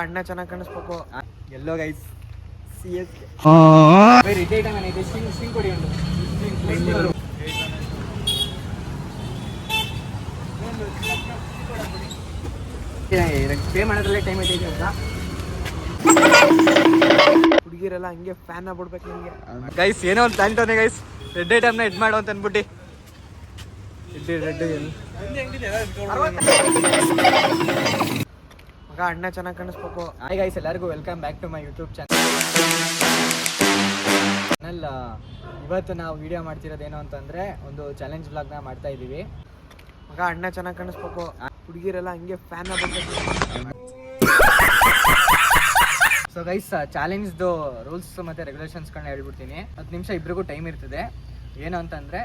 ಅಣ್ಣ ಚೆನ್ನಾಗಿ ಕಾಣಿಸ್ಬೇಕು. ಎಲ್ಲೋ guys CS ಕೊಡಿ ಪೇ ಮಾಡೋದ್ರಲ್ಲೇ ಟೈಮ್ ಐತೆ ಅಂತ ಹುಡುಗಿರೆಲ್ಲ ಹಂಗೆ ಫ್ಯಾನ್ ಆಗ್ಬಿಡ್ಬೇಕು ನಿಮಗೆ. ಗೈಸ್ ಏನೋ ಒಂದು ತಂಟೋನೆ ಗೈಸ್, ರೆಡ್ ಐಟಮ್ನ ಎಡ್ ಮಾಡು ಅಂತ ಅಂದ್ಬಿಟ್ಟು ಮಗ ಅಣ್ಣ ಚೆನ್ನಾಗಿ ಕಾಣಿಸ್ಬೇಕು. ಹಾಯ್ ಗೈಸ್, ಎಲ್ಲರಿಗೂ welcome back to my YouTube channel. ಇವತ್ತು ನಾವು ವಿಡಿಯೋ ಮಾಡ್ತಿರೋದೇನು ಅಂತಂದರೆ ಒಂದು ಚಾಲೆಂಜ್ ವ್ಲಾಗ್ನ ಮಾಡ್ತಾ ಇದ್ದೀವಿ. ಮಗ ಅಣ್ಣ ಚೆನ್ನಾಗಿ ಕಾಣಿಸ್ಬೇಕು. ಹುಡುಗಿರೆಲ್ಲ ಹಂಗೆ ಫ್ಯಾನ್ ಆಗ್ಬಿಡ್ಬೇಕು. ಸೊ ಗೈಸ್, ಚಾಲೆಂಜ್ದು ರೂಲ್ಸ್ ಮತ್ತು ರೆಗ್ಯುಲೇಷನ್ಸ್ಗಳನ್ನ ಹೇಳ್ಬಿಡ್ತೀನಿ. 10 ನಿಮಿಷ ಇಬ್ಬರಿಗೂ ಟೈಮ್ ಇರ್ತದೆ. ಏನು ಅಂತಂದರೆ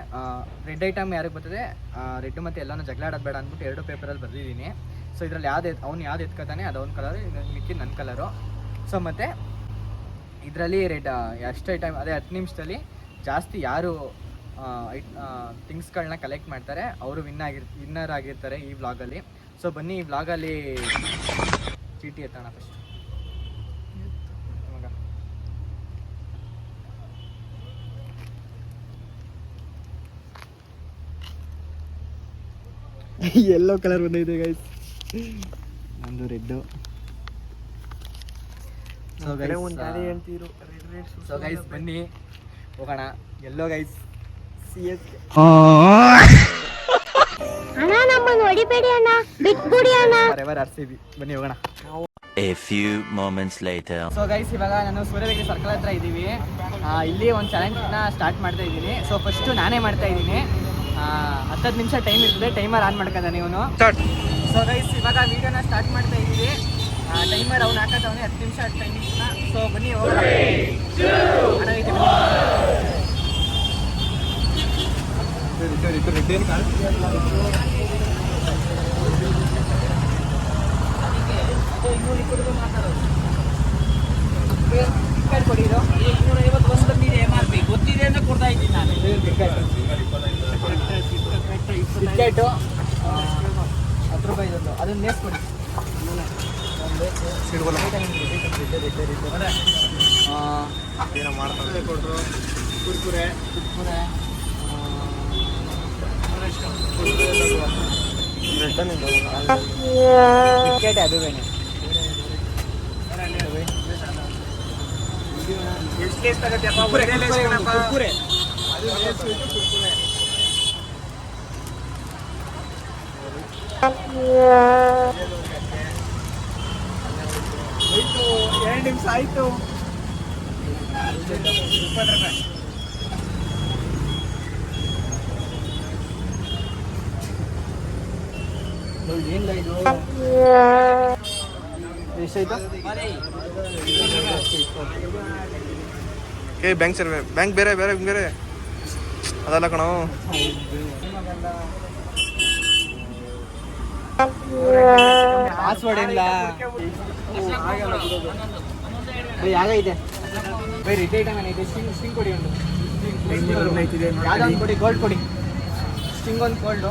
ರೆಡ್ ಐಟಮ್ ಯಾರಿಗೆ ಬರ್ತದೆ, ರೆಡ್ ಮತ್ತು ಎಲ್ಲನೂ ಜಗಳ ಆಡೋದು ಬೇಡ ಅಂದ್ಬಿಟ್ಟು 2 ಪೇಪರಲ್ಲಿ ಬರೆದಿದ್ದೀನಿ. ಸೊ ಇದರಲ್ಲಿ ಅವ್ನು ಯಾವ್ದು ಎತ್ಕೋತಾನೆ ಅದು ಅವ್ನ ಕಲರು, ಮಿಕ್ಕಿದ್ದು ನನ್ನ ಕಲರು. ಸೊ ಮತ್ತು ಇದರಲ್ಲಿ ರೆಡ್ ಎಷ್ಟು ಐಟಮ್ ಅದೇ 10 ನಿಮಿಷದಲ್ಲಿ ಜಾಸ್ತಿ ಯಾರು ಥಿಂಗ್ಸ್ಗಳನ್ನ ಕಲೆಕ್ಟ್ ಮಾಡ್ತಾರೆ ಅವರು ವಿನ್ನರ್ ಆಗಿರ್ತಾರೆ ಈ ವ್ಲಾಗಲ್ಲಿ. ಸೊ ಬನ್ನಿ ಈ ವ್ಲಾಗಲ್ಲಿ ಚೀಟಿ ಎತ್ತೋಣ ಫಸ್ಟ್. ಯೆಲ್ಲೋ ಕಲರ್ ಬಂದಿದೆ ಗೈಸ್, ನಂದು ರೆಡ್ಡು. ಸೊ ಗೈಸ್ ಬನ್ನಿ ಹೋಗೋಣ. ಎಲ್ಲೋ ಗೈಸ್ CS ಫಾರೆವರ್ RCB. ಬನ್ನಿ ಹೋಗೋಣ. A few moments later. So guys, ಇವಾಗ ನಾನು ಸೂರ್ಯಬೇಗರೆ ಸರ್ಕಲ್ ಹತ್ರ ಇದ್ದೀವಿ. ಇಲ್ಲಿ ಒಂದು ಚಾಲೆಂಜ್ನ ಸ್ಟಾರ್ಟ್ ಮಾಡ್ತಾ ಇದ್ದೀನಿ. ಸೊ ಫಸ್ಟು ನಾನೇ ಮಾಡ್ತಾ ಇದ್ದೀನಿ. 10 ನಿಮಿಷ ಟೈಮ್ ಇರ್ತದೆ. ಟೈಮರ್ ಆನ್ ಮಾಡ್ಕೊಂಡಾನೆ ಇವನು. ಸೊ ಗೈಸ್, ಇವಾಗ ವಿಡಿಯೋನ ಸ್ಟಾರ್ಟ್ ಮಾಡ್ತಾ ಇದ್ದೀವಿ. ಟೈಮರ್ ಅವ್ನು ಹಾಕತ್ತವನೇ 10 ನಿಮಿಷ ಟೈಮಿಂಗ್ಸ್ನ. ಸೊ ಬನ್ನಿ ಹೋಗೋಣ. ಕೊಡಿ, ಇದು 251 ಬಂದಿದೆ MRP ಗೊತ್ತಿದೆ ಅಂತ ಕೊಡ್ತಾ ಇದ್ದೀನಿ ನಾನು. ಟಿಕೆಟು 10 ರೂಪಾಯಿ ಇದೊಂದು, ಅದನ್ನ ನೇಸ್ ಕೊಡಿ. ಏನೋ ಮಾಡ್ತಾರೆ ಕೊಟ್ಟರು. ಕುರ್ಕುರೆ ಟಿಕೆಟ್ ಅದು ಬೇನೆ ಕುರ್ಕುರೆ. ಆಯ್ತು, 2 ನಿಮಿಷ ಆಯ್ತು. 20 ರೂಪಾಯಿ. ಏನಿಲ್ಲ ಇದು ಎಷ್ಟಾಯ್ತು? ಬ್ಯಾಂಕ್ ಸರ್ವೆ, ಬ್ಯಾಂಕ್ ಬೇರೆ ಬೇರೆ ಬೇರೆ ಅದಲ್ಲ ಕಣೋ. ಪಾಸ್ವರ್ಡ್ ಇಲ್ಲ ಆಗೈತೆ. ಬೈ ರೆಡ್ ಐಟಮ್ ಏನೈತೆ? ಸ್ಟಿಂಗ್ ಕೊಡಿ ಒಂದು. ಯಾವ್ದೊಂದು ಕೊಡಿ, ಗೋಲ್ಡ್ ಕೊಡಿ. ಸ್ಟಿಂಗ್ ಒಂದು ಗೋಲ್ಡು,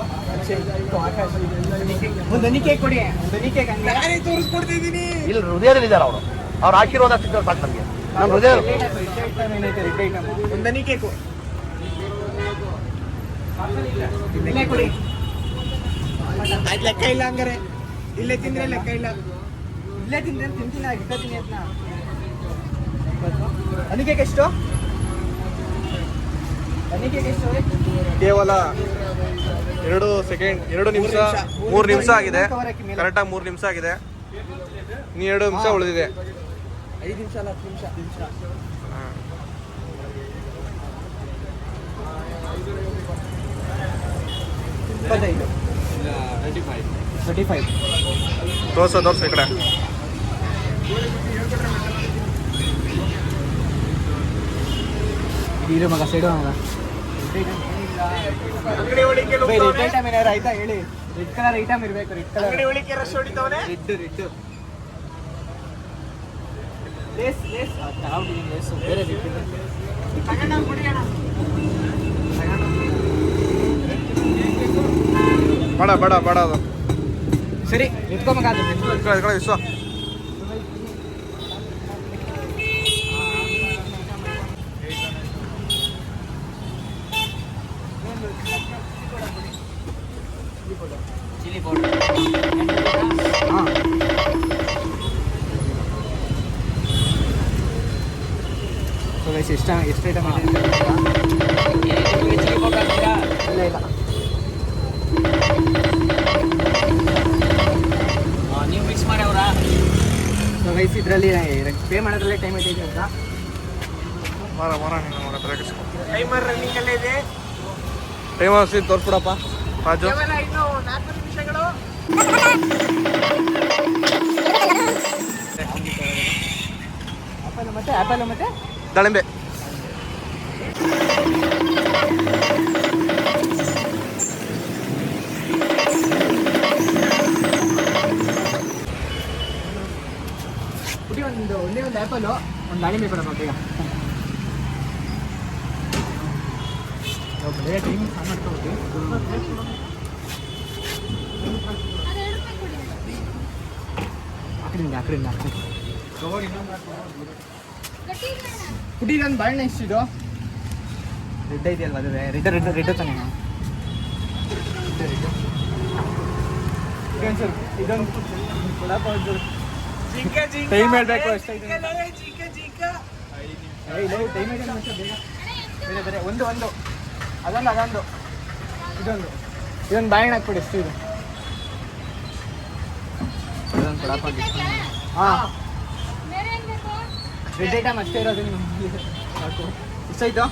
ಒಂದು ದನಿ ಕೇಕ್ ಕೊಡಿ. ದನಿ ಕೇಕ್ ಹಂಗೆ ತೋರಿಸ್ಕೊಡ್ತಿದ್ದೀನಿ. ಇಲ್ಲಿ ಹೃದಯದಲ್ಲಿದ್ದಾರೆ ಅವರು, ಅವ್ರು ಆಶೀರ್ವಾದ ಸಿಗ್ತಾರೆ ಸಾಕು ನಮಗೆ. ನಮ್ಮ ಹೃದಯ ಏನೈತೆ? ರೆಡ್ ಐಟಮ್ ಒಂದು ದನಿ ಕೇಕು ಇಲ್ಲೇ ಕೊಡಿ. ಆಯ್ತು, ಲೆಕ್ಕ ಇಲ್ಲ ಹಂಗಾರೆ. ಇಲ್ಲೇ ತಿಂದ್ರೆ ಲೆಕ್ಕ ಇಲ್ಲ. ಇಲ್ಲೇ ತಿಂದ್ರೆ ತಿಂತೀನಿ, ಇಡ್ತೀನಿ ಅದನ್ನ. ದನಿ ಕೇಕ್ ಎಷ್ಟು? ದನಿ ಕೇಕ್ ಎಷ್ಟು? ಕೇವಲ 2 ಸೆಕೆಂಡ್, 2 ನಿಮಿಷ 3 ನಿಮಿಷ ಆಗಿದೆ. ಕರೆಕ್ಟಾಗಿ 3 ನಿಮಿಷ ಆಗಿದೆ. ನೀ 2 ನಿಮಿಷ ಉಳಿದಿದೆ. 5 ನಿಮಿಷ ಅಲ್ಲ, 10 ನಿಮಿಷ. 25 35 ತೋರ್ಸೋ ಈ ಕಡೆ. ಇರೋ ಮಗ ಸೈಡು ಮಗ. ರೆಡ್ ಐಟಮ್ ಏನಾರು ಆಯ್ತಾ ಹೇಳಿ. ರೆಡ್ ಕಲರ್ ಐಟಮ್ ಇರಬೇಕು. Red colour red red Lay's Lay's ತಗೊಂಡಿದ್ದೀನಿ. ಲೇಸು ಬೇರೆ ಬೇಡ ಬೇಡ ಬೇಡ ಅದು ಸರಿ ಎತ್ಕೊಂಬ. ವಿಶ್ವ ಗೈಸ್ ಎಷ್ಟು ಐಟಮ್ ಇದೆ ಇಲ್ಲ ಇಲ್ಲ ನೀವು ಮಿಕ್ಸ್ ಮಾಡಿ ಅವರಾ ಸೊ ಗೈಸ್ ಇದರಲ್ಲಿ ಪೇ ಮಾಡೋದ್ರಲ್ಲೇ ಟೈಮ್ ಐತೆ ಅಂತ ಟೈಮರ್ ರನ್ನಿಂಗ್ ಅಲ್ಲೇ ಇದೆ ಟೈಮ್ ತೋರಿಸ್ಬಿಡಪ್ಪ ರಾಜು. ಕೇವಲ ಇನ್ನು 4 ನಿಮಿಷಗಳು. ಆ್ಯಪಲ್ ಮತ್ತೆ ದಾಳಿಂಬೆ. ಪುಡಿ ಒಂದೇ ಒಂದು ಆ್ಯಪಲು ಒಂದು ದಾಳಿಂಬೆ ಕೊಡಪ್ಪ ಬೇಗ. ಬೇಗ ಟೈಮಿಂಗ್ ಸಾಂಗ್ ಮಾಡ್ಕೊಬೇಕು. ಆಕಡಿಂದ ಪುಡಿ ನನ್ನ ಬಾಳೆಹಣ್ಣು ಎಷ್ಟಿದು ರೆಡ್ ಇದೆಯಲ್ವ ಅದುವೇ ರೆಡ್ ತಾನೆ ಇದೊಂದು ಕೊಡಪ್ಪ ಟೈಮ್ ಹೇಳ್ಬೇಕು ಅಷ್ಟೈತೆ ಟೈಮ್ ಇದೆ ಬೇರೆ ಬೇರೆ ಒಂದು ಅದೊಂದು ಇದೊಂದು ಬಾಳೆಹಣ್ಣು ಹಾಕ್ಬಿಡಿ ಎಷ್ಟು ಇದು ಇದೊಂದು ಕೊಡಪ್ಪ ಹಾಂ ರೆಡ್ ಐಟಮ್ ಅಷ್ಟೇ ಇರೋದು ನಿಮ್ಗೆ ಸಾಕು ಎಷ್ಟಾಯ್ತು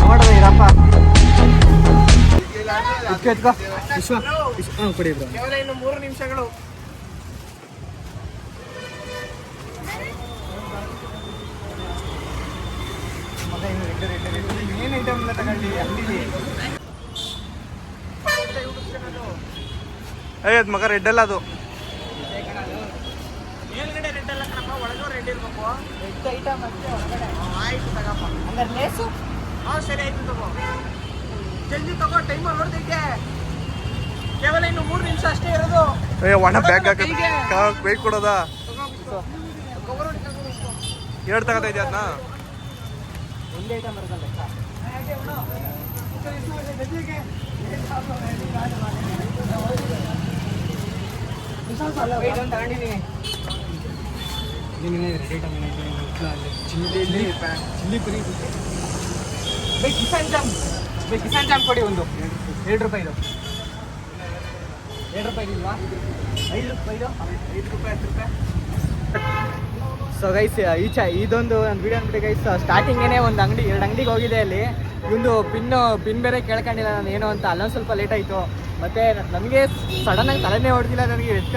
ನೋಡ್ರಪ್ಪ ಕೊಡಿ ಬ್ರೋ. ಕೇವಲ ಇನ್ನು 3 ನಿಮಿಷಗಳು. ಏನು ಐಟಮ್ ಎಲ್ಲ ತಗೊಂಡು ಅಂಗಡಿಲಿ ಅದ್ ಮಗ ರೆಡ್ ಅಲ್ಲ ಅದು. ಮೇಲ್ಗಡೆ ರೆಡ್ ಅಲ್ಲ ಕಣಪ್ಪ, ಒಳಗೂ ರೆಡ್ ಇರ್ಬೇಕು. ರೆಡ್ ಐಟಮ್ ಅಷ್ಟೇ ಹೊರಗಡೆ. ಆಯ್ತು ತಗಪ್ಪ. ಹಂಗಾರೆ ಲೇಸು ಸರಿ ಆಯ್ತು ತಗೋ. ಜಲ್ದಿ ತಗೋ, ಟೈಮರ್ ಹೊಡೆದೈತೆ. ಕೇವಲ ಇನ್ನು 3 ನಿಮಿಷ ಅಷ್ಟೇ ಇರೋದು. ಒಣ ಬ್ಯಾಗ್ ಹಾಕ ಬೇಕು ಕೊಡೋದ ಎರಡು ತಗೋತಾ ಇದೆಯಾ ಅದನ್ನ. ಒಂದೇ ಐಟಮ್ ಬರೋದಲ್ಲ ತಗೊಂಡಿದ್ದೀನಿ. ಚಿಲ್ಲಿ ಪುರಿ ಕಿಸಾನ್ ಜಾಮ್ ಕೊಡಿ ಒಂದು 2 ರೂಪಾಯಿದು. 2 ರೂಪಾಯಿ ಇಲ್ವಾ? 5 ರೂಪಾಯಿದು 5 ರೂಪಾಯಿ 10 ರೂಪಾಯಿ. ಸೊ ಗೈಸ್ ಇದೊಂದು ನನ್ನ ವಿಡಿಯೋ ಅಂದ್ಬಿಟ್ಟು ಗೈಸ್ ಸ್ಟಾರ್ಟಿಂಗೇನೆ ಒಂದು ಎರಡು ಅಂಗಡಿಗೆ ಹೋಗಿದೆ. ಅಲ್ಲಿ ಒಂದು ಪಿನ್ ಬೇರೆ ಕೇಳ್ಕೊಂಡಿಲ್ಲ ನಾನು ಏನು ಅಂತ. ಅಲ್ಲೊಂದು ಸ್ವಲ್ಪ ಲೇಟ್ ಆಯಿತು. ಮತ್ತು ನನಗೆ ಸಡನ್ನಾಗಿ ತಲೆನೇ ಹೊಡೆದಿಲ್ಲ. ನನಗೆ ರೆಡ್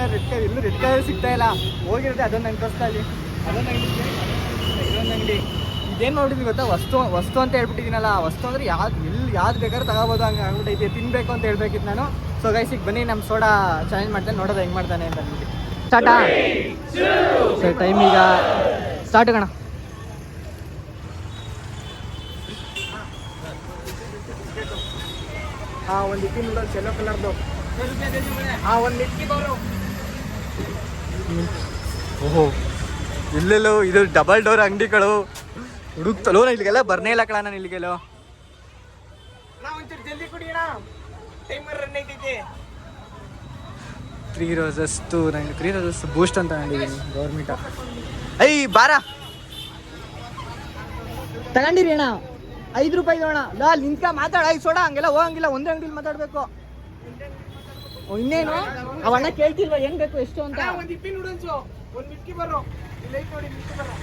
ಕಲರ್ ಸಿಗ್ತಾ ಇಲ್ಲ. ಹೋಗಿರುತ್ತೆ ಅದೊಂದು ನಂಗೆ ತೋರಿಸ್ತಾ ಇಲ್ಲಿ. ಅದೊಂದು ಅಂಗಡಿ ಇದೊಂದು ಅಂಗಡಿ. ಇದೇನು ನೋಡಿದ್ವಿ ಗೊತ್ತಾ, ವಸ್ತು ಅಂತ ಹೇಳ್ಬಿಟ್ಟಿದ್ದೀನಲ್ಲ. ವಸ್ತು ಅಂದರೆ ಯಾವ್ದು ಬೇಕಾದ್ರೂ ತಗೋಬೋದು ಹಂಗೆ ಆಗ್ಬಿಟ್ಟೈತೆ. ತಿನ್ನಬೇಕು ಅಂತ ಹೇಳ್ಬೇಕಿತ್ತು ನಾನು. ಸೊ ಗೈಸ್ ಈಗ ಬನ್ನಿ ನಮ್ಮ ಸೋಡಾ ಚಾಲೆಂಜ್ ಮಾಡ್ತೇನೆ, ನೋಡೋದು ಹೆಂಗೆ ಮಾಡ್ತಾನೆ ಅಂತ ಅಂದ್ಬಿಟ್ಟು. ಸ್ಟಾರ್ಟಾ ಸರ್ ಟೈಮ್ ಈಗ ಸ್ಟಾರ್ಟ್ ಕಣ. ಒಂದು ಇಪ್ಪಿ ನೂಡಲ್ಸ್ ಯೆಲ್ಲೋ ಕಲರ್ದು. ಒಂದು ಮಿಕ್ಕಿ ಬೌಲು. ಓಹೋ ಇಲ್ಲೆಲ್ಲೋ ಇದು ಡಬಲ್ ಡೋರ್ ಅಂಗಡಿಗಳು ಹುಡುಕ್ತಲೋ. ಇಲ್ಲಿಗೆಲ್ಲ ಬರ್ನೇ ಇಲ್ಲ ಕಣ ನಾನು ಇಲ್ಲಿಗೆಲ್ಲೋ. ಒಂಚೂರು ಜಲ್ದಿ ಕುಡಿ ಅಣ್ಣ, ಟೈಮರ್ ರನ್ ಐತೈತೆ. 3 ರೋಸಸ್ ನಂಗೆ 3 ರೋಸಸ್ ಬೂಸ್ಟ್ ಅಂತ ತಗೊಂಡಿದ್ದೀನಿ ಗೌರ್ಮೆಂಟ. ಐ ಬಾರ ತಗೊಂಡಿರಿ ಅಣ್ಣ 5 ರೂಪಾಯಿ ಅಣ್ಣ. ಅಲ್ಲಿ ನಿಂತ್ಕ ಮಾತಾಡ. ಐದು ಸೋಡಾ ಹಂಗೆಲ್ಲ ಹೋಗಂಗಿಲ್ಲ, ಒಂದೇ ಅಂಗಡಿಲಿ ಮಾತಾಡಬೇಕು. ಇನ್ನೇನು ಅವಣ್ಣ ಕೇಳ್ತಿಲ್ವಾ ಏನು ಬೇಕು ಎಷ್ಟು ಅಂತ. ಒಂದು ಇಪ್ಪಿ ನೂಡಲ್ಸು, ಒಂದು ಮಿಕ್ಕಿ ಬರೋ. ಇಲ್ಲ ಐತೆ ನೋಡಿ ಮಿಕ್ಕಿ ಬರೋ.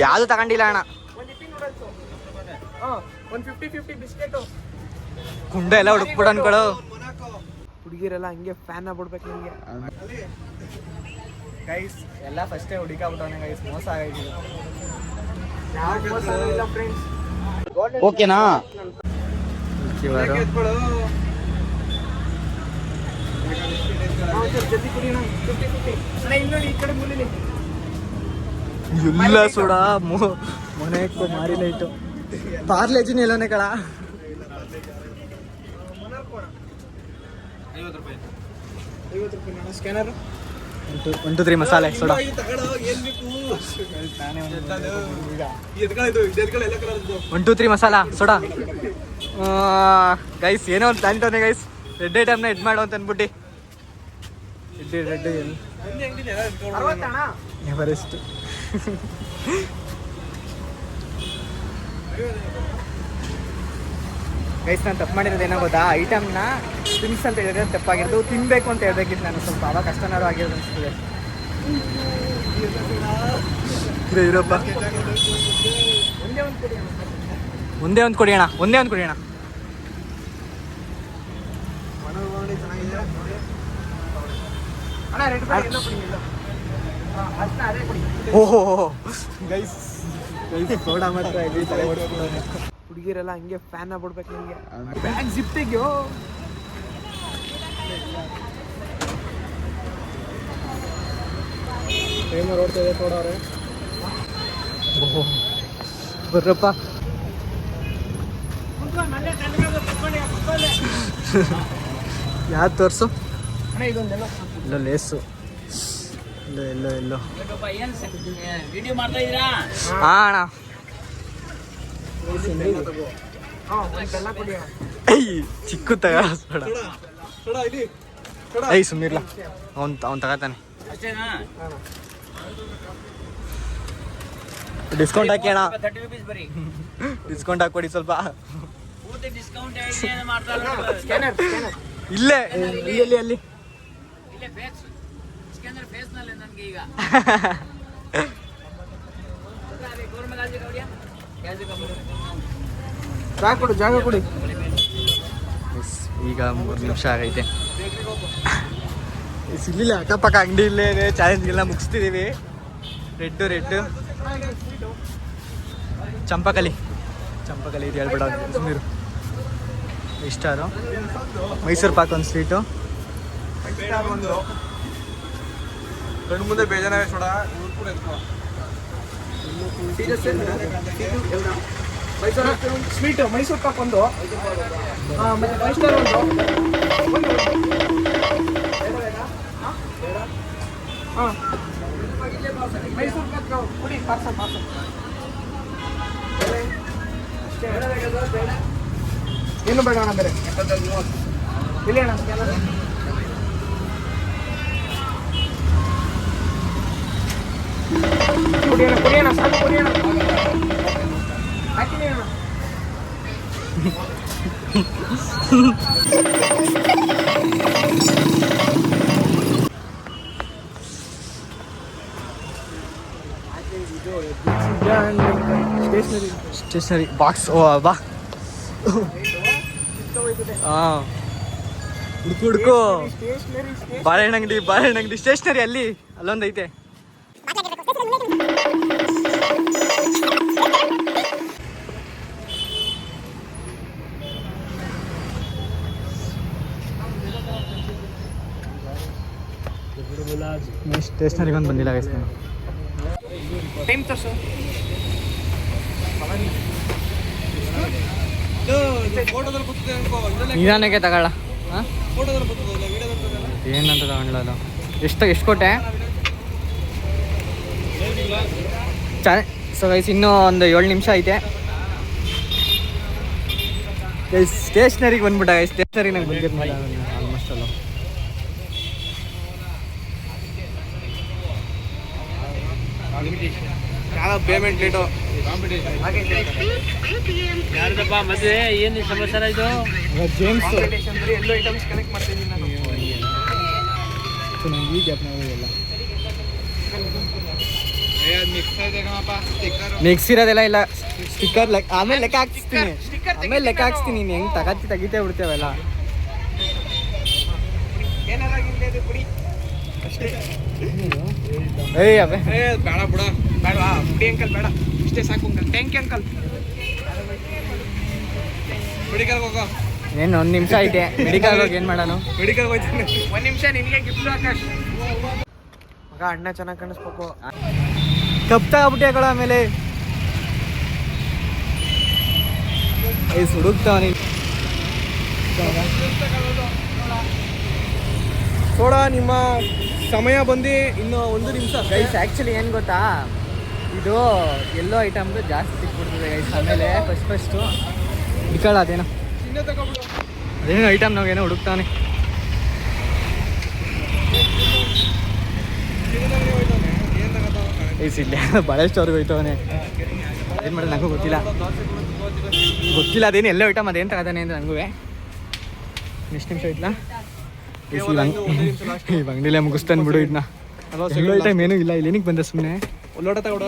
ಯಾವುದು ತಗೊಂಡಿಲ್ಲ ಅಣ್ಣ. ಒಂದು ಇಪ್ಪಿ ನೂಡಲ್ಸು, ಒಂದು 50-50 ಬಿಸ್ಕೆಟು. ಕುಂಡ ಎಲ್ಲ ಹುಡುಕ್ಬಿಡು ಅನ್ಕೊಳು. ಹುಡುಗಿರೆಲ್ಲ ಹಂಗೆ ಫ್ಯಾನ್ ಆಗ್ಬಿಡ್ಬೇಕು ನಿಮಗೆ. ಗೈಸ್ ಎಲ್ಲ ಫಸ್ಟೇ ಹುಡುಕಾಗ್ಬಿಟ್ಟವನೆ ಗೈಸ್. ಮೋಸ ಆಗೈತಿ. ಫ್ರೆಂಡ್ಸ್ ಓಕೆನಾ? ಜಲ್ದಿ ಕುಡಿ ಅಣ್ಣ, 50-50. ಇಲ್ಲಿ ನೋಡಿ ಈ ಕಡೆ ಮುಲ್ಲಿಲಿ. ಇಲ್ಲ ಸೋಡಾ ಮೊನೆ ಮಾರಿ ಲೈಟು ಪಾರ್ಲೇಜಿನ ಎಲ್ಲೋನೆ ಕಳ. 50 ರೂಪಾಯಿ ಸ್ಕ್ಯಾನರ್ 1 2 3 ಮಸಾಲೆ ಸೋಡಾ. ನಾನೇ 1 2 3 ಮಸಾಲ ಸೋಡಾ. ಗೈಸ್ ಏನೋ ಒಂದು ಪ್ಲಾನ್ ಗೈಸ್, ರೆಡ್ ಐಟಮ್ನ ಇದು ಮಾಡು ಅಂತ ಅಂದ್ಬಿಟ್ಟು ರೆಡ್ ಎವರೆಸ್ಟ್. ಗೈಸ್ ನಾನು ತಪ್ಪು ಮಾಡಿರೋದು ಏನೋ ಗೊತ್ತಾ, ಐಟಮ್ನ ತಿನ್ಸ್ ಅಂತ ಹೇಳಿದ್ರೆ ತಪ್ಪಾಗಿರೋದು, ತಿನ್ನಬೇಕು ಅಂತ ಹೇಳ್ಬೇಕಿತ್ತು ನಾನು. ಸ್ವಲ್ಪ ಅವಾಗ ಕಷ್ಟನಾರು ಆಗಿರೋದು ಅನಿಸ್ತದೆ. ಇರಪ್ಪ ಒಂದೇ ಒಂದು ಕೊಡಿ ಅಣ್ಣ, ಒಂದೇ ಒಂದು ಕೊಡಿ ಅಣ್ಣ. ಓಹೋ ಗೈಸ್ ಸೋಡಾ ಮಾತ್ರ ಹುಡುಗಿರೆಲ್ಲ ಹಂಗೆ ಫ್ಯಾನ್ ಆಗ್ಬಿಡ್ಬೇಕು ನಿಮಗೆ. Bag zip ತೆಗಿಯೋ. ಟೈಮರ್ ಓಡ್ತಾ ಇದೆ ಸೋಡಾ ಅವ್ರೆ. ಬರ್ರಪ್ಪ. ಯಾವ್ದು ತೋರಿಸು. ಇಲ್ಲ ಲೇಸು, ಎಲ್ಲೋ ಹಾಂ ಅಣ್ಣ. ಚಿಕ್ಕ ತಗ ಐ ಸುಮ್ಮಿರ್ಲ, ಅವ್ನು ತಗೋತಾನೆ. ಡಿಸ್ಕೌಂಟ್ ಹಾಕಿ ಅಣ್ಣ, ಡಿಸ್ಕೌಂಟ್ ಹಾಕೊಡಿ ಸ್ವಲ್ಪ. ಇಲ್ಲೇ ಅಲ್ಲಿ ಜಾಗ ಕೊಡಿ. ಈಗ 3 ನಿಮಿಷ ಆಗೈತೆ. ಸಿಗ್ಲಿಲ್ಲ ಅಕ್ಕಪಕ್ಕ ಅಂಗಡಿ ಇಲ್ಲೇ ಚಾಲೆಂಜ್ಗೆಲ್ಲ ಮುಗಿಸ್ತಿದ್ದೀವಿ. ರೆಡ್ ಚಂಪಕಲಿ ಇದು ಹೇಳ್ಬೇಡ ಸುಮ್ಮೀರು. ಇಷ್ಟಾರು ಮೈಸೂರು ಪಾಕ್ ಒಂದು ಸ್ವೀಟು. ಕಣ್ಣು ಮುಂದೆ ಬೇಜಾರಾಗ ಸೋಡಾ ಸ್ವೀಟ್ ಮೈಸೂರು ಪಾಕ್ ಒಂದು, ಮತ್ತೆ 5 ಸ್ಟಾರ್ ಒಂದು. ಮೈಸೂರು ಪಾಕ್ ಕುಡಿ ಪಾರ್ಸಲ್. ಏನು ಬೇಡ ಅಣ್ಣ ಬೇರೆ ಇಲ್ಲಿ ಅಣ್ಣ. ಕುಡಿಯೋಣ ಸಾಕು, ಕುಡಿಯೋಣ ಹಾಕಿನಿ ಅಣ್ಣ. Stationery box. ಓ ಬಾ ಹಾಂ, ಹುಡುಕು ಬಾಳೆಹಣ್ಣು ಅಂಗಡಿ ಸ್ಟೇಷನರಿ ಅಲ್ಲೊಂದೈತೆ. ಸ್ಟೇಷನರಿಗೆ ಒಂದು ಬಂದಿಲ್ಲ ಗೈಸ್. ಟೈಮ್ ತೋರ್ಸು. ನಿಧಾನಕ್ಕೆ ತಗೊಳ್ಳ. ಫೋಟೋದಲ್ಲಿ ಬರ್ತದಲ್ಲ, ವಿಡಿಯೋದಲ್ಲಿ ಏನಂತ ತಗೊಳ್ಳಲ್ಲ. ಎಷ್ಟು ಕೊಟ್ಟೆ? ಸೊ ಗೈಸ್ ಇನ್ನೂ ಒಂದು 7 ನಿಮಿಷ ಐತೆ. ಸ್ಟೇಷನರಿಗೆ ಬಂದ್ಬಿಟ್ಟ ಗೈಸ್. ಸ್ಟೇಷನರಿ ನಂಗೆ ಬಂದಿರ್ಲಿಲ್ಲ ಆಲ್ಮೋಸ್ಟ್ ಅಲ್ಲ. ಯಾವ ಪೇಮೆಂಟ್ ಲೇಟು ಯಾರ್ದಪ್ಪ ಮದುವೆ? ಏನು ಸಮಾಚಾರ ಇದು? ಜೇಮ್ಸ್ ಎಲ್ಲೋ ಐಟಮ್ಸ್ ಕನೆಕ್ಟ್ ಮಾಡ್ತಿದ್ದೀನಿ ನಾನು. ನಂಗೆ ಈ ಗ್ಯಾಪ್ ಎಲ್ಲ ಮಿಕ್ಸ್ ಇರೋದೆಲ್ಲ ಇಲ್ಲ. ಸ್ಟಿಕ್ಕರ್ ಆಮೇಲೆ ಲೆಕ್ಕ ಹಾಕ್ಸ್ತೀನಿ. ನೀನು ಹೆಂಗೆ ತೆಗಿತೇ ಬಿಡ್ತೇವೆಲ್ಲ. ಏನಾರಾಗಿಲ್ಲ ಕುಡಿ ಅಷ್ಟೇ. ಏಯ್ ಅವೆ ಬೇಡ ಬಿಡ, ಬೇಡವಾ? ಕುಡಿ ಅಂಕಲ್ ಬೇಡ, ಇಷ್ಟೇ ಸಾಕು ಅಂಕಲ್. Thank you uncle. ಮೆಡಿಕಲ್ಗೆ ಹೋಗೋ. ಏನು 1 ನಿಮಿಷ ಐತೆ. ಮೆಡಿಕಲ್ ಹೋಗಿ ಏನು ಮಾಡೋಣ? ಮೆಡಿಕಲ್ಗೆ ಹೋಗ್ತೀನಿ. 1 ನಿಮಿಷ ನಿನಗೆ ಗಿಫ್ಟ್ ಆಕಾಶ್. ಮಗ ಅಣ್ಣ ಚೆನ್ನಾಗಿ ಕಾಣಿಸ್ಬೇಕು. ಕಪ್ ತಗೊಬಿಟ್ಟೆ ಆಮೇಲೆ ಹುಡುಕ್ತಾವ ನೀನು. ಸೋಡಾ ನಿಮ್ಮ ಸಮಯ ಬಂದು ಇನ್ನು 1 ನಿಮಿಷ ಗೈಸ್ ಆ್ಯಕ್ಚುಲಿ ಏನು ಗೊತ್ತಾ, ಇದು ಎಲ್ಲೋ ಐಟಮ್ದು ಜಾಸ್ತಿ ಸಿಕ್ಬಿಡ್ತದೆ ಗೈಸ್. ಆಮೇಲೆ ಫಸ್ಟು ಇಕ್ಕಳ ಅದೇನೋ ಐಟಮ್ ನಾವೇನೋ ಹುಡುಕ್ತಾನೆ. ಗೈಸ್ ಇಲ್ಲಿ ಭಾಳ ಸ್ಟೋರ್ಗೆ ಹೋಯ್ತವನೆ. ಏನು ಮಾಡೋದು ನನಗೂ ಗೊತ್ತಿಲ್ಲ ಅದೇನು ಎಲ್ಲೋ ಐಟಮ್ ಅದೇನು ತಗೋತಾನೆ ಅಂತ ನನಗೂ. ಎಷ್ಟು ನಿಮಿಷ ಐತ್ಲಾ ಈ ಅಂಗಡಿಲೇ ಮುಗಿಸ್ತಾನೆ ಬಿಡು ಇದನ್ನ. ಎಲ್ಲೋ ಐಟಮ್ ಏನೂ ಇಲ್ಲ. ಇಲ್ಲಿ ಏನಕ್ಕೆ ಬಂದೆ ಸುಮ್ಮನೆ ಲೋಟ ತಗೊಡು.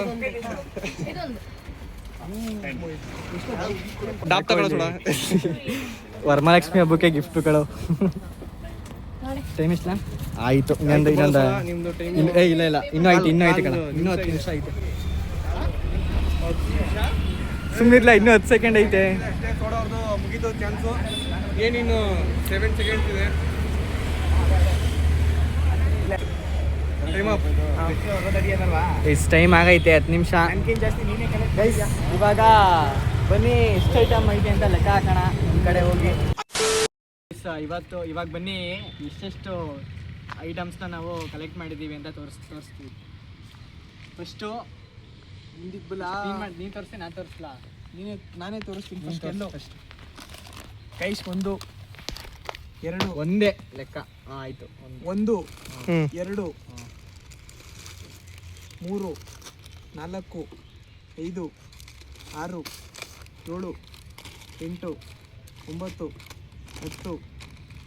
ಡಾಬ್ ತಗೊಳ್ಳೋ ಸುಡ. ವರಮಹಾಲಕ್ಷ್ಮಿ ಹಬ್ಬಕ್ಕೆ ಗಿಫ್ಟ್ಗಳು. ಟೈಮ್ ಇಷ್ಟಲ್ಲ ಆಯಿತು. ಇನ್ನೊಂದು ನಿಮ್ದು ಟೈಮ್ ಇಲ್ಲ ಇನ್ನೂ ಐತೆ ಕಣ. ಇನ್ನೂ 10 ನಿಮಿಷ ಐತೆ. ಸುಮ್ಮನಿರ್ಲ, ಇನ್ನೂ 10 ಸೆಕೆಂಡ್ ಐತೆ. ಅಷ್ಟೇ ಸೋಡವ್ರದ್ದು ಮುಗಿದು ಚಾನ್ಸು. ಏನಿನ್ನು 7 ಸೆಕೆಂಡ್ಸ್ ಇದೆ. ಇಷ್ಟು ಟೈಮ್ ಆಗೈತೆ, 10 ನಿಮಿಷ. ಇವಾಗ ಬನ್ನಿ ಎಷ್ಟು ಐಟಮ್ ಐತೆ ಅಂತ ಲೆಕ್ಕ ಹಾಕೋಣ ಈ ಕಡೆ ಹೋಗಿ. ಇವಾಗ ಬನ್ನಿ ಎಷ್ಟೆಷ್ಟು ಐಟಮ್ಸ್ನ ನಾವು ಕಲೆಕ್ಟ್ ಮಾಡಿದ್ದೀವಿ ಅಂತ ತೋರಿಸ್ತೀವಿ. ಫಸ್ಟು ನೀನು ತೋರಿಸಿ, ನಾನು ತೋರಿಸ್ಲಾ? ನಾನೇ ತೋರಿಸ್ತೀನಿ. ಫಸ್ಟ್ ಗೈಸ್ 1 2 ಒಂದೇ ಲೆಕ್ಕ. ಆಯಿತು. 1 2 3 4 5 6 7 8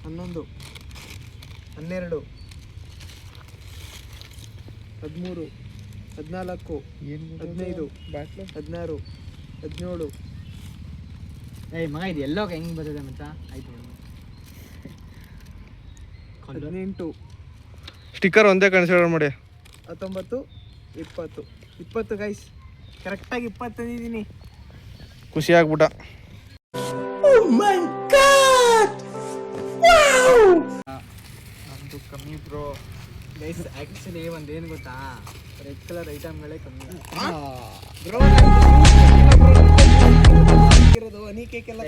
9 10 11 12 13 14 15 16 17 ಮಗ ಇದು ಎಲ್ಲೋ ಹೆಂಗೆ ಬರ್ತದೆ ಮಚ್ಚ? ಆಯಿತು 18 ಸ್ಟಿಕ್ಕರ್ ಒಂದೇ ಕನ್ಸಿಡರ್ ಮಾಡಿ. 19 20 ಗೈಸ್ ಕರೆಕ್ಟಾಗಿ 20 ತಂದಿದ್ದೀನಿ. ಖುಷಿ ಆಗ್ಬಿಟ್ಟ. ನಮ್ಮದು ಕಮ್ಮಿ ಬ್ರೋ ಗೈಸ್. ಆ್ಯಕ್ಚುಲಿ ಒಂದೇನು ಗೊತ್ತಾ, ರೆಡ್ ಕಲರ್ ಐಟಮ್ಗಳೇ ಕಮ್ಮಿ. ಅನಿಕೆಲ್ಲ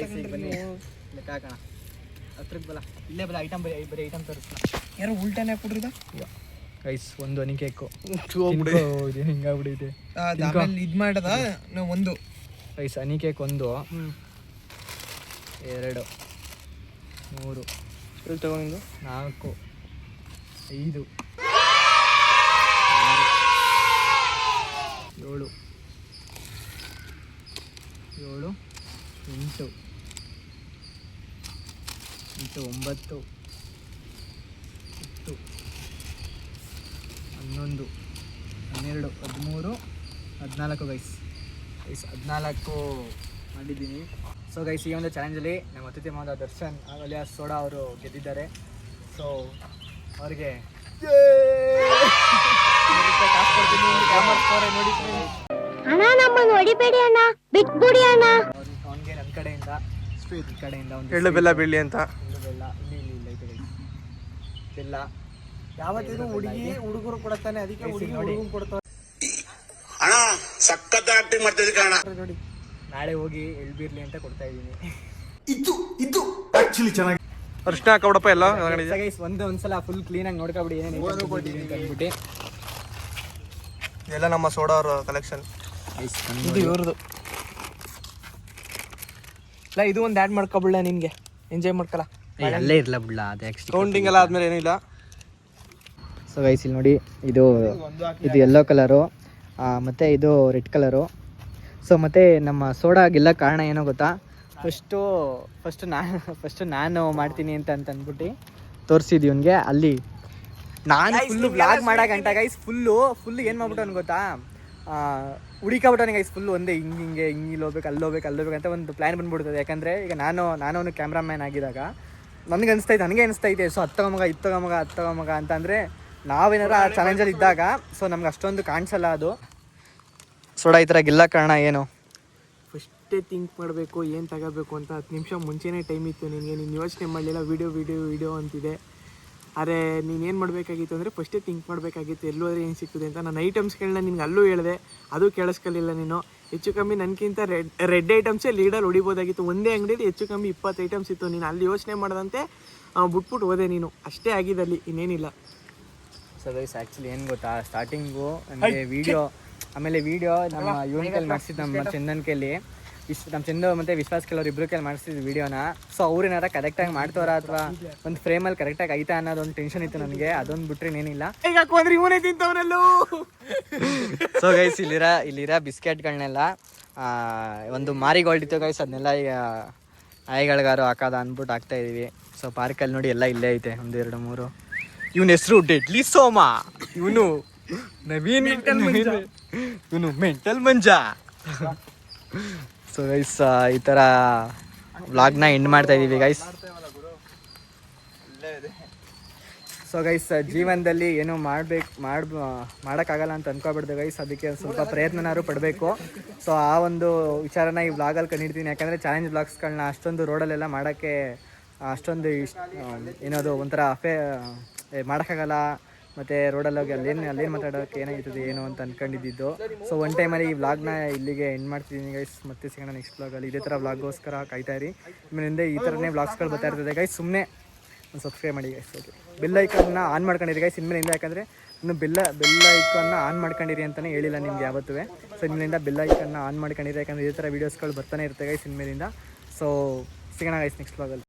ಲೆಕ್ಕ ಹಾಕೋಣ. ಹತ್ರಕ್ಕೆ ಬಲ, ಇಲ್ಲೇ ಬಲ. ಐಟಮ್ ಬರೀ ಐಟಮ್ ತೋರಿಸ್ಲಾ? ಯಾರೋ ಉಲ್ಟಾನೆ ಹಾಕ್ಬಿಡ್ರಿದ ಗೈಸ್. ಒಂದು ಹನಿ ಕೇಕು ಹಿಂಗಾಗ್ಬಿಡೈತೆ. ಇದು ಮಾಡದ ನಾವು 1 ಗೈಸ್ ಹನಿ ಕೇಕ್ 1 2 3 ಎಲ್ಲಿ ತಗೊಂಡು 4 5 6 7 8 9 10 11 12 13 14 ಗೈಸ್ 14 ಮಾಡಿದ್ದೀನಿ. ಸೊ ಗೈಸ್, ಈ ಒಂದು ಚಾಲೆಂಜಲ್ಲಿ ನಮ್ಮ ಅತಿಥಿ ಮಾದ ದರ್ಶನ್ ಅಲಿಯಾಸ್ ಸೋಡಾ ಅವರು ಗೆದ್ದಿದ್ದಾರೆ. ಸೊ ಅವ್ರಿಗೆ ಅವನಿಗೆ ನನ್ನ ಕಡೆಯಿಂದ ಈ ಕಡೆಯಿಂದ ಒಂದು ಎಳ್ಳು ಬೆಲ್ಲ ಬೀಳಿ ಅಂತ. ಎಳ್ಳು ಬೆಲ್ಲ ಇಲ್ಲ ಐತೆ ಬೆಲ್ಲ. ಯಾವತ್ತಿದ್ರು ಹುಡುಗರು ಕೊಡ್ತಾನೆ, ಅದಕ್ಕೆ ಹುಡುಗರು ಕೊಡ್ತಾರೆ. ನೋಡಿ ನಾಳೆ ಹೋಗಿ ಎಳ್ಬೀರ್ಲಿ ಅಂತ ಕೊಡ್ತಾ ಇದ್ದೀನಿ. ಅರ್ಶಿನ ಹಾಕೊಬಿಡಪ್ಪ ಎಲ್ಲ. ಗೈಸ್ ಒಂದ್ಸಲ ಫುಲ್ ಕ್ಲೀನಾಗಿ ನೋಡ್ಕೊಬಿಡಿ ಏನೇನು ಅಂತ ಅಂದ್ಬಿಟ್ಟು. ಎಲ್ಲ ನಮ್ಮ ಸೋಡಾ ಅವ್ರ ಕಲೆಕ್ಷನ್. ಇದು ಇವ್ರದ್ದು. ಇಲ್ಲ, ಇದು ಒಂದು ಆ್ಯಡ್ ಮಾಡ್ಕೊಬಿಡ್ಲ, ನಿನ್ಗೆ ಎಂಜಾಯ್ ಮಾಡ್ಕೊಲ್ಲ. ಅಲ್ಲೇ ಇರಲ್ಲ ಬಿಡ್ಲ, ಅದು ಕೌಂಟಿಂಗ್ ಎಲ್ಲ ಆದ್ಮೇಲೆ ಏನಿಲ್ಲ. ಸೊ ಗೈಸ್ ಇಲ್ಲಿ ನೋಡಿ, ಇದು ಯೆಲ್ಲೋ ಕಲರು ಮತ್ತು ಇದು ರೆಡ್ ಕಲರು. ಸೊ ಮತ್ತು ನಮ್ಮ ಸೋಡಾ ಗೆಲ್ಲ ಕಾರಣ ಏನೋ ಗೊತ್ತಾ, ಫಸ್ಟು ನಾನು ಮಾಡ್ತೀನಿ ಅಂತ ಅಂದ್ಬಿಟ್ಟು ತೋರಿಸಿದ್ವಿ ಇವನಿಗೆ. ಅಲ್ಲಿ ನಾನು ಫುಲ್ಲು ಬ್ಲಾಗ್ ಮಾಡಾಗಂಟ ಗೈಸ್ ಫುಲ್ಲು ಏನು ಮಾಡ್ಬಿಟ್ಟು ಗೊತ್ತಾ, ಹುಡುಕಾಬಿಟ್ಟವನಿಗೆ ಗೈಸ್ ಫುಲ್ಲು ಒಂದೇ ಹಿಂಗೆ ಇಲ್ಲಿ ಹೋಗ್ಬೇಕು ಅಲ್ಲಿ ಹೋಗ್ಬೇಕು ಅಂತ ಒಂದು ಪ್ಲ್ಯಾನ್ ಬಂದ್ಬಿಡ್ತದೆ. ಯಾಕಂದರೆ ಈಗ ನಾನು ಅವನು ಕ್ಯಾಮ್ರಾಮ್ಯಾನ್ ಆಗಿದಾಗ ನನಗೆ ಅನಿಸ್ತೈತೆ ಸೊ ಹತ್ತಗ ಮಗ ಅಂತಂದರೆ ನಾವೇನಾರು ಆ ಚಾಲೆಂಜಲ್ಲಿ ಇದ್ದಾಗ ಸೊ ನಮ್ಗೆ ಅಷ್ಟೊಂದು ಕಾಣಿಸಲ್ಲ ಅದು. ಸೋಡಾ ಈ ಥರ ಗೆಲ್ಲ ಕಾರಣ ಏನು? ಫಸ್ಟೇ ಥಿಂಕ್ ಮಾಡಬೇಕು ಏನು ತಗೋಬೇಕು ಅಂತ. 10 ನಿಮಿಷ ಮುಂಚೆನೇ ಟೈಮ್ ಇತ್ತು ನಿನಗೆ, ನೀನು ಯೋಚನೆ ಮಾಡಲಿಲ್ಲ. ವಿಡಿಯೋ ಅಂತಿದೆ. ಆದರೆ ನೀನೇನು ಮಾಡಬೇಕಾಗಿತ್ತು ಅಂದರೆ ಫಸ್ಟೇ ಥಿಂಕ್ ಮಾಡಬೇಕಾಗಿತ್ತು ಎಲ್ಲೋದ್ರೆ ಏನು ಸಿಗ್ತದೆ ಅಂತ. ನಾನು ಐಟಮ್ಸ್ಗಳನ್ನ ನಿನ್ಗೆ ಅಲ್ಲೂ ಹೇಳಿದೆ, ಅದು ಕೇಳಿಸ್ಕೊಳ್ಳಿಲ್ಲ ನೀನು. ಹೆಚ್ಚು ಕಮ್ಮಿ ನನಗಿಂತ ರೆಡ್ ಐಟಮ್ಸೇ ಲೀಡರ್ ಹೊಡಿಬೋದಾಗಿತ್ತು. ಒಂದೇ ಅಂಗಡಿಯಲ್ಲಿ ಹೆಚ್ಚು ಕಮ್ಮಿ 20 ಐಟಮ್ಸ್ ಇತ್ತು. ನೀನು ಅಲ್ಲಿ ಯೋಚನೆ ಮಾಡದಂತೆ ಬಿಟ್ಬಿಟ್ಟು ಹೋದೆ ನೀನು. ಅಷ್ಟೇ ಆಗಿದ್ದಲ್ಲಿ, ಇನ್ನೇನಿಲ್ಲ. ಸೊ ಗೈಸ್ ಆ್ಯಕ್ಚುಲಿ ಏನು ಗೊತ್ತಾ, ಸ್ಟಾರ್ಟಿಂಗು ನನಗೆ ವೀಡಿಯೋ, ಆಮೇಲೆ ವೀಡಿಯೋ ನಮ್ಮ ಇವನ್ ಕೈಲಿ ಮಾಡಿಸಿದ್ದು, ನಮ್ಮ ಚಂದನ್ ಕೈಲಿ, ನಮ್ಮ ಚಂದ ಮತ್ತು ವಿಶ್ವಾಸ್ ಕೆಲವ್ರು ಇಬ್ಬರು ಕೈಲಿ ಮಾಡಿಸಿದ್ದು ವೀಡಿಯೋನ. ಸೊ ಅವ್ರೇನಾರ ಕರೆಕ್ಟಾಗಿ ಮಾಡ್ತವ್ರ ಅಥವಾ ಒಂದು ಫ್ರೇಮಲ್ಲಿ ಕರೆಕ್ಟಾಗಿ ಐತಾ ಅನ್ನೋದೊಂದು ಟೆನ್ಷನ್ ಇತ್ತು ನನಗೆ. ಅದೊಂದು ಬಿಟ್ರೆ ಏನಿಲ್ಲ. ಈಗ ಹಾಕೊಂಡ್ರೆ ಇವನೇ ತಿಂತವನಲ್ಲೂ. ಸೊ ಗೈಸ್ ಇಲ್ಲಿರ ಬಿಸ್ಕೆಟ್ಗಳನ್ನೆಲ್ಲ ಒಂದು ಮಾರಿಗೋಲ್ಡ್ ಇತ್ತು ಗೈಸ್, ಅದನ್ನೆಲ್ಲ ಈಗ ನಾಯಿಗಳಿಗಾರು ಹಾಕೋದ ಅಂದ್ಬಿಟ್ಟು ಹಾಕ್ತಾ ಇದೀವಿ. ಸೊ ಪಾರ್ಕಲ್ಲಿ ನೋಡಿ ಎಲ್ಲ ಇಲ್ಲೇ ಐತೆ, 1 2 3. ಇವನ ಹೆಸರು ಡೆಡ್ಲಿ ಸೋಮ, ಇವನು ನವೀನ್, ಇವನು ಮೆಂಟಲ್ ಮಂಜ. ಸೊ ಗೈಸ್ ಈ ಥರ ವ್ಲಾಗ್ನ ಎಂಡ್ ಮಾಡ್ತಾ ಇದ್ದೀವಿ ಗೈಸ್. ಸೊ ಗೈಸ್ ಜೀವನದಲ್ಲಿ ಏನೋ ಮಾಡೋಕ್ಕಾಗಲ್ಲ ಅಂತ ಅಂದ್ಕೊಬಿಡ್ದು ಗೈಸ್, ಅದಕ್ಕೆ ಸ್ವಲ್ಪ ಪ್ರಯತ್ನನಾದ್ರು ಪಡಬೇಕು. ಸೊ ಆ ಒಂದು ವಿಚಾರನ ಈ ವ್ಲಾಗಲ್ಲಿ ಕಂಡಿಡ್ತೀನಿ. ಯಾಕಂದರೆ ಚಾಲೆಂಜ್ ವ್ಲಾಗ್ಸ್ಗಳನ್ನ ಅಷ್ಟೊಂದು ರೋಡಲ್ಲೆಲ್ಲ ಮಾಡೋಕ್ಕೆ ಅಷ್ಟೊಂದು ಏನದು ಒಂಥರ ಮಾಡೋಕ್ಕಾಗಲ್ಲ. ಮತ್ತು ರೋಡಲ್ಲಿ ಹೋಗಿ ಅಲ್ಲೇನು ಮಾತಾಡೋಕ್ಕೆ ಏನಾಗಿರ್ತದೆ ಏನು ಅಂತ ಅಂದ್ಕೊಂಡಿದ್ದು. ಸೊ ಒನ್ ಟೈಮಲ್ಲಿ ಈ ವ್ಲಾಗ್ನ ಇಲ್ಲಿಗೆ ಎಂಡ್ ಮಾಡ್ತಿದ್ದೀನಿ ಗೈಸ್. ಮತ್ತೆ ಸಿಗೋಣ ನೆಕ್ಸ್ಟ್ ವ್ಲಾಗಲ್ಲಿ. ಇದೇ ಥರ ವ್ಲಾಗ್ಗೋಸ್ಕರ ಕಾಯ್ತಾಯಿರಿ. ಆಮೇಲಿಂದ ಈ ಥರನೇ ವ್ಲಾಗ್ಸ್ಗಳು ಬರ್ತಾ ಇರ್ತದೆ ಗೈಸ್. ಸುಮ್ಮನೆ ಒಂದು ಸಬ್ಸ್ಕ್ರೈಬ್ ಮಾಡಿ ಗೈಸ್. ಓಕೆ, ಬೆಲ್ ಐಕನ್ನ ಆನ್ ಮಾಡ್ಕೊಂಡಿರಿ ಗೈಸ್ ಇನ್ಮೇಲಿಂದ. ಯಾಕಂದರೆ ಇನ್ನು ಬೆಲ್ ಐಕನ್ನ ಆನ್ ಮಾಡ್ಕೊಂಡಿರಿ ಅಂತಲೇ ಹೇಳಿಲ್ಲ ನಿಮ್ಗೆ ಯಾವತ್ತೂ. ಸೊ ಇನ್ಮೇಲಿಂದ ಬೆಲ್ ಐಕನ್ನ ಆನ್ ಮಾಡ್ಕೊಂಡಿರಿ, ಯಾಕಂದರೆ ಇದೇ ಥರ ವೀಡಿಯೋಸ್ಗಳು ಬರ್ತಾನೆ ಇರುತ್ತೆ ಗೈಸ್ ಇನ್ಮೇಲಿಂದ. ಸೊ ಸಿಗೋಣ ಗೈಸ್ ನೆಕ್ಸ್ಟ್ ವ್ಲಾಗಲ್ಲಿ.